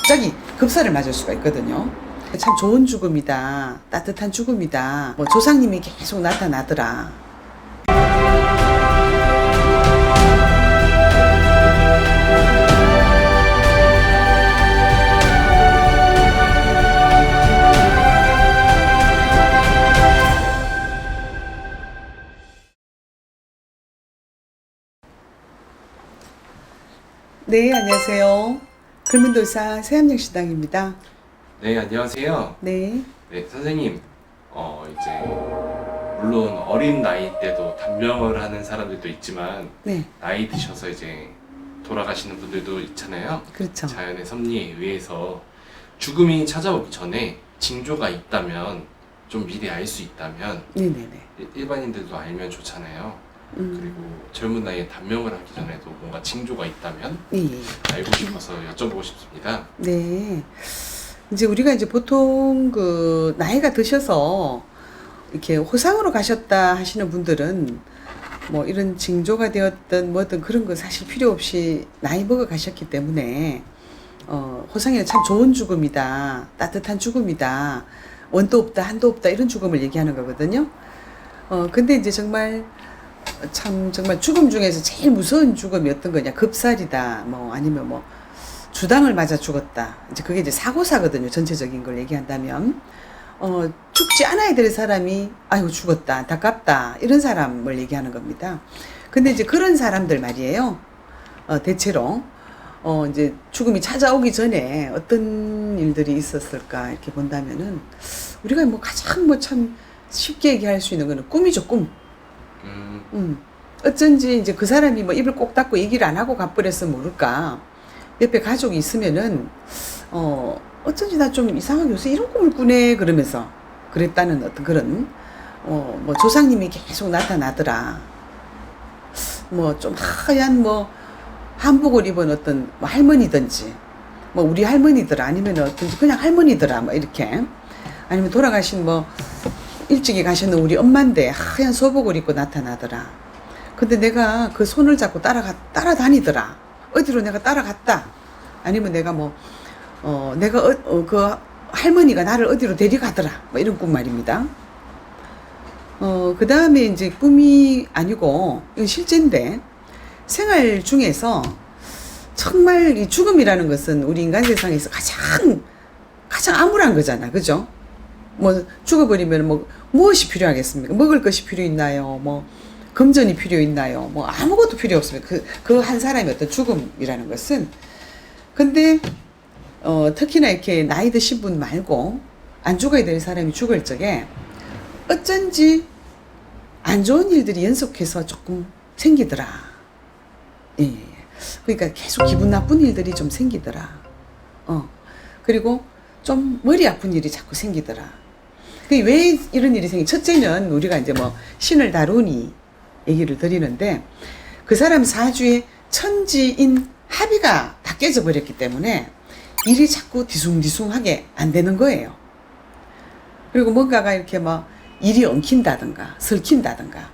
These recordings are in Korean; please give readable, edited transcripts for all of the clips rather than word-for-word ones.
갑자기 급사를 맞을 수가 있거든요. 참 좋은 죽음이다, 따뜻한 죽음이다, 뭐 조상님이 계속 나타나더라. 네, 안녕하세요. 글문도사 새암역시당입니다. 네, 안녕하세요. 네. 네, 선생님. 이제 물론 어린 나이 때도 단명을 하는 사람들도 있지만 네, 나이 드셔서 이제 돌아가시는 분들도 있잖아요. 그렇죠. 자연의 섭리에 의해서 죽음이 찾아오기 전에 징조가 있다면, 좀 미리 알 수 있다면 네네네. 일반인들도 알면 좋잖아요. 음, 그리고 젊은 나이에 단명을 하기 전에도 뭔가 징조가 있다면 예. 알고 싶어서 여쭤보고 싶습니다. 네. 이제 우리가 이제 보통 그 나이가 드셔서 이렇게 호상으로 가셨다 하시는 분들은 뭐 이런 징조가 되었든 뭐든 그런 거 사실 필요 없이 나이 먹어 가셨기 때문에 호상이 참 좋은 죽음이다, 따뜻한 죽음이다, 원도 없다, 한도 없다 이런 죽음을 얘기하는 거거든요. 근데 이제 정말 죽음 중에서 제일 무서운 죽음이 어떤 거냐, 급살이다, 뭐 아니면 뭐 주당을 맞아 죽었다. 이제 그게 이제 사고사거든요. 전체적인 걸 얘기한다면. 죽지 않아야 될 사람이, 아이고, 죽었다, 안타깝다, 이런 사람을 얘기하는 겁니다. 근데 이제 그런 사람들 말이에요. 대체로. 이제 죽음이 찾아오기 전에 어떤 일들이 있었을까, 이렇게 본다면은, 우리가 뭐 가장 뭐 참 쉽게 얘기할 수 있는 거는 꿈이죠, 꿈. 어쩐지 이제 그 사람이 뭐 입을 꼭 닫고 얘기를 안 하고 가버려서 모를까. 옆에 가족이 있으면은, 어쩐지 나 좀 이상하게 요새 이런 꿈을 꾸네, 그러면서 그랬다는 어떤 그런, 뭐 조상님이 계속 나타나더라. 뭐 좀 하얀 뭐 한복을 입은 어떤 뭐 할머니든지, 뭐 우리 할머니더라, 아니면 어떤지 그냥 할머니더라, 뭐 이렇게. 아니면 돌아가신 뭐 일찍이 가셨는 우리 엄마인데 하얀 소복을 입고 나타나더라. 근데 내가 그 손을 잡고 따라다니더라. 어디로 내가 따라갔다. 아니면 내가 뭐, 그 할머니가 나를 어디로 데려가더라. 뭐 이런 꿈 말입니다. 그 다음에 이제 꿈이 아니고, 이건 실제인데, 생활 중에서 정말 이 죽음이라는 것은 우리 인간 세상에서 가장 암울한 거잖아. 그죠? 뭐, 죽어버리면 뭐, 무엇이 필요하겠습니까? 먹을 것이 필요 있나요? 뭐, 금전이 필요 있나요? 뭐 아무것도 필요 없습니다. 그 한 사람의 어떤 죽음이라는 것은. 근데 특히나 이렇게 나이 드신 분 말고 안 죽어야 될 사람이 죽을 적에 어쩐지 안 좋은 일들이 연속해서 조금 생기더라. 예. 그러니까 계속 기분 나쁜 일들이 좀 생기더라. 그리고 좀 머리 아픈 일이 자꾸 생기더라. 왜 이런 일이 첫째는 우리가 이제 뭐 신을 다루니 얘기를 드리는데, 그 사람 사주에 천지인 합의가 다 깨져버렸기 때문에 일이 자꾸 뒤숭뒤숭하게 안 되는 거예요. 그리고 뭔가가 이렇게 막 일이 엉킨다든가 설킨다든가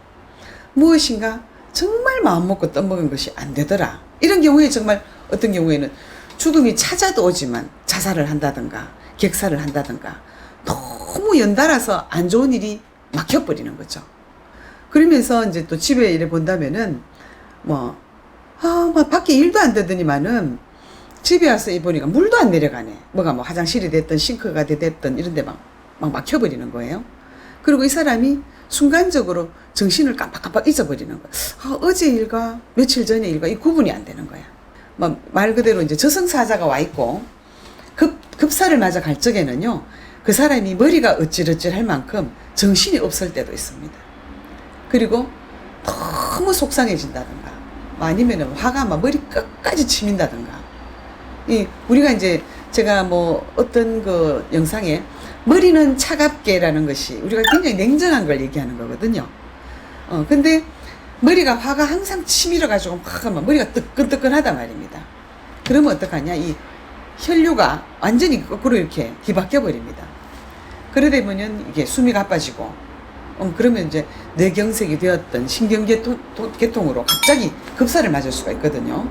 무엇인가 정말 마음먹고 떠먹은 것이 안 되더라. 이런 경우에 정말 어떤 경우에는 죽음이 찾아도 오지만 자살을 한다든가 객사를 한다든가 너무 연달아서 안 좋은 일이 막혀버리는 거죠. 그러면서 이제 또 집에 이래 본다면은 막 밖에 일도 안 되더니만은 집에 와서 보니까 물도 안 내려가네. 뭐가 뭐 화장실이 됐든 싱크가 됐든 이런 데 막 막혀버리는 거예요. 그리고 이 사람이 순간적으로 정신을 깜빡깜빡 잊어버리는 거야. 어제 일과 며칠 전의 일과 이 구분이 안 되는 거야. 말 그대로 이제 저승사자가 와 있고 급사를 맞아 갈 적에는요, 그 사람이 머리가 어찔어찔할 만큼 정신이 없을 때도 있습니다. 그리고 너무 속상해진다든가, 아니면은 화가 막 머리 끝까지 치민다든가. 우리가 이제 제가 뭐 어떤 그 영상에 머리는 차갑게라는 것이 우리가 굉장히 냉정한 걸 얘기하는 거거든요. 근데 머리가 화가 항상 치밀어가지고 막 머리가 뜨끈뜨끈하단 말입니다. 그러면 어떡하냐? 이 혈류가 완전히 거꾸로 이렇게 뒤바뀌어 버립니다. 그러다 보면 이게 숨이 가빠지고, 그러면 이제 뇌경색이 되었던 신경계통으로 갑자기 급사를 맞을 수가 있거든요.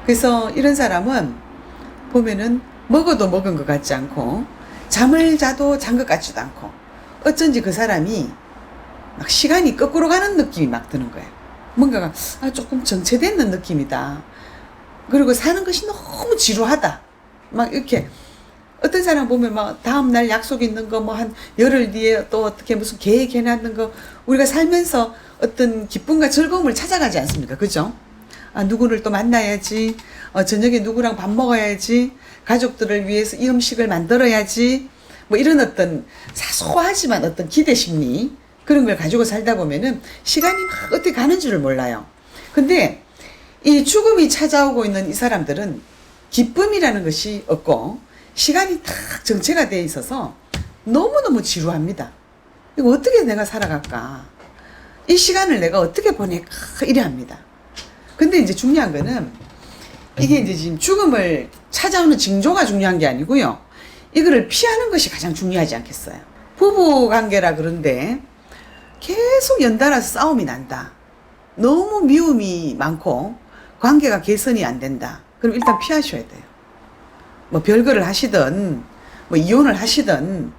그래서 이런 사람은 보면은 먹어도 먹은 것 같지 않고 잠을 자도 잔 것 같지도 않고 어쩐지 그 사람이 막 시간이 거꾸로 가는 느낌이 막 드는 거예요. 뭔가가 조금 정체되는 느낌이다. 그리고 사는 것이 너무 지루하다. 막 이렇게 어떤 사람 보면 막 다음날 약속 있는 거 뭐 한 열흘 뒤에 또 어떻게 무슨 계획 해놨는 거 우리가 살면서 어떤 기쁨과 즐거움을 찾아가지 않습니까? 그죠? 누구를 또 만나야지. 저녁에 누구랑 밥 먹어야지. 가족들을 위해서 이 음식을 만들어야지. 뭐 이런 어떤 사소하지만 어떤 기대 심리 그런 걸 가지고 살다 보면은 시간이 막 어떻게 가는 줄을 몰라요. 근데 이 죽음이 찾아오고 있는 이 사람들은 기쁨이라는 것이 없고 시간이 딱 정체가 돼 있어서 너무너무 지루합니다. 이거 어떻게 내가 살아갈까? 이 시간을 내가 어떻게 보낼까? 이래 합니다. 근데 이제 중요한 거는 이게 이제 지금 죽음을 찾아오는 징조가 중요한 게 아니고요. 이거를 피하는 것이 가장 중요하지 않겠어요? 부부 관계라 그런데 계속 연달아서 싸움이 난다. 너무 미움이 많고 관계가 개선이 안 된다. 그럼 일단 피하셔야 돼요. 뭐 별거를 하시든 뭐 이혼을 하시든.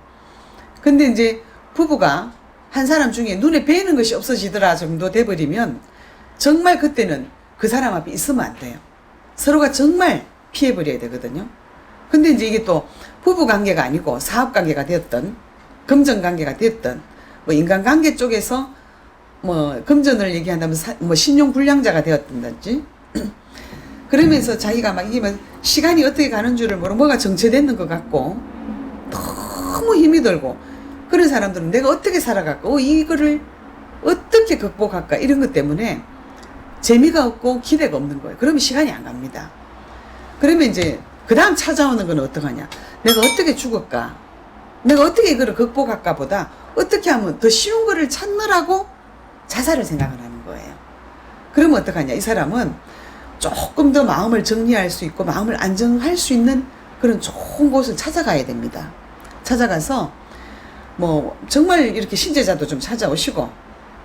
근데 이제 부부가 한 사람 중에 눈에 뵈는 것이 없어지더라 정도 돼버리면 정말 그때는 그 사람 앞에 있으면 안 돼요. 서로가 정말 피해버려야 되거든요. 근데 이제 이게 또 부부 관계가 아니고 사업 관계가 되었던 금전 관계가 되었던 뭐 인간관계 쪽에서 뭐 금전을 얘기한다면 뭐 신용 불량자가 되었든지 그러면서 자기가 막 이게 막 시간이 어떻게 가는 줄을 모르고 뭐가 정체되는 것 같고 너무 힘이 들고 그런 사람들은 내가 어떻게 살아갈까? 이거를 어떻게 극복할까? 이런 것 때문에 재미가 없고 기대가 없는 거예요. 그러면 시간이 안 갑니다. 그러면 이제 그 다음 찾아오는 건 어떡하냐? 내가 어떻게 죽을까? 내가 어떻게 이거를 극복할까 보다 어떻게 하면 더 쉬운 거를 찾느라고 자살을 생각을 하는 거예요. 그러면 어떡하냐? 이 사람은 조금 더 마음을 정리할 수 있고 마음을 안정할 수 있는 그런 좋은 곳을 찾아가야 됩니다. 찾아가서 뭐 정말 이렇게 신제자도 좀 찾아오시고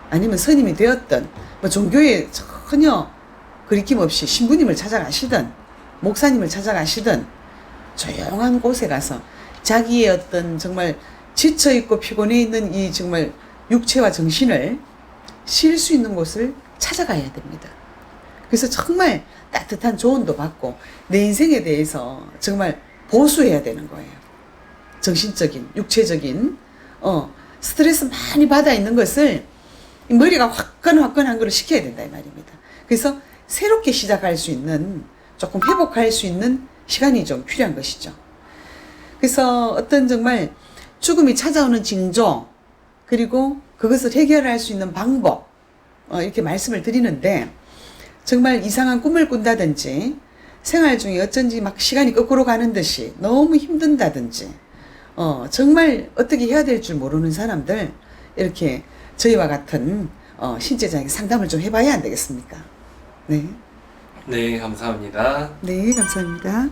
아니면 스님이 되었던 뭐 종교에 전혀 거리낌 없이 신부님을 찾아가시든 목사님을 찾아가시든 조용한 곳에 가서 자기의 어떤 정말 지쳐있고 피곤해 있는 이 정말 육체와 정신을 쉴 수 있는 곳을 찾아가야 됩니다. 그래서 정말 따뜻한 조언도 받고 내 인생에 대해서 정말 보수해야 되는 거예요. 정신적인, 육체적인 스트레스 많이 받아 있는 것을 머리가 화끈화끈한 걸 시켜야 된다 이 말입니다. 그래서 새롭게 시작할 수 있는 조금 회복할 수 있는 시간이 좀 필요한 것이죠. 그래서 어떤 정말 죽음이 찾아오는 징조 그리고 그것을 해결할 수 있는 방법 이렇게 말씀을 드리는데 정말 이상한 꿈을 꾼다든지 생활 중에 어쩐지 막 시간이 거꾸로 가는 듯이 너무 힘든다든지 정말 어떻게 해야 될 줄 모르는 사람들 이렇게 저희와 같은 신제자에게 상담을 좀 해봐야 안 되겠습니까? 네. 네, 감사합니다. 네, 감사합니다.